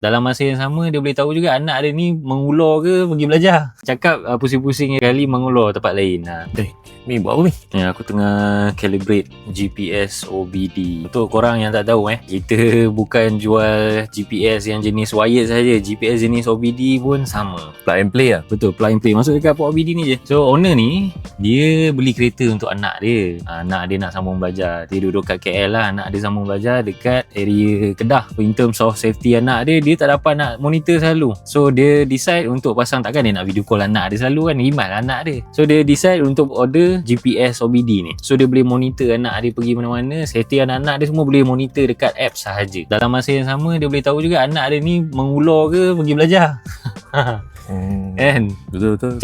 Dalam masa yang sama dia boleh tahu juga anak dia ni mengulur ke pergi belajar. Cakap pusing-pusing kali mengulur tempat lain. Ni buat apa ni? Ya, aku tengah calibrate GPS OBD. Untuk korang yang tak tahu kita bukan jual GPS yang jenis wired saja. GPS jenis OBD pun sama. Plug and play lah. Betul, plug and play. Masuk dekat port OBD ni je. So owner ni dia beli kereta untuk anak dia. Anak dia nak sambung belajar. Dia duduk kat KL lah. Anak dia sambung belajar dekat area Kedah. In terms of safety anak dia tak dapat nak monitor selalu. So dia decide untuk pasang, takkan dia nak video call anak dia selalu kan, rimat anak dia. So dia decide untuk order GPS OBD ni. So dia boleh monitor anak dia pergi mana-mana. Safety anak-anak dia semua boleh monitor dekat app sahaja. Dalam masa yang sama dia boleh tahu juga anak dia ni mengulur ke pergi belajar. Kan? Betul-betul.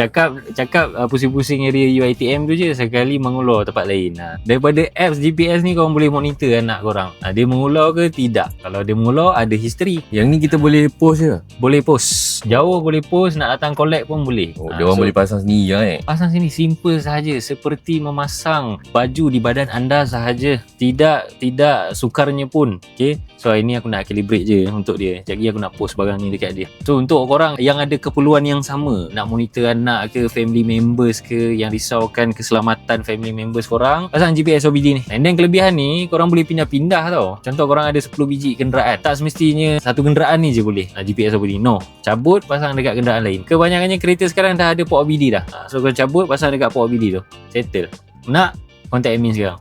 Cakap pusing-pusing area UiTM tu je, sekali mengulur tempat lain. Daripada apps GPS ni korang boleh monitor anak korang. Dia mengulur ke tidak. Kalau dia mengulur ada history. Yang ni kita boleh post je? Boleh post. Jauh boleh post, nak datang collect pun boleh. Dia orang boleh pasang sendiri lah Pasang sini simple sahaja, seperti memasang baju di badan anda sahaja. Tidak sukarnya pun. Okay. So hari ni aku nak calibrate je untuk dia. Sekejap lagi aku nak post barang ni dekat dia. So untuk korang yang ada keperluan yang sama, nak monitor anak ke, family members ke, yang risaukan keselamatan family members korang, pasang GPS OBD ni. And then kelebihan ni korang boleh pindah-pindah tau. Contoh korang ada 10 biji kenderaan, tak semestinya satu kenderaan ni je boleh GPS OBD. No, cabut pasang dekat kenderaan lain. Kebanyakannya kereta sekarang dah ada port OBD dah. So korang cabut pasang dekat port OBD tu, settle. Nak contact admin sekarang.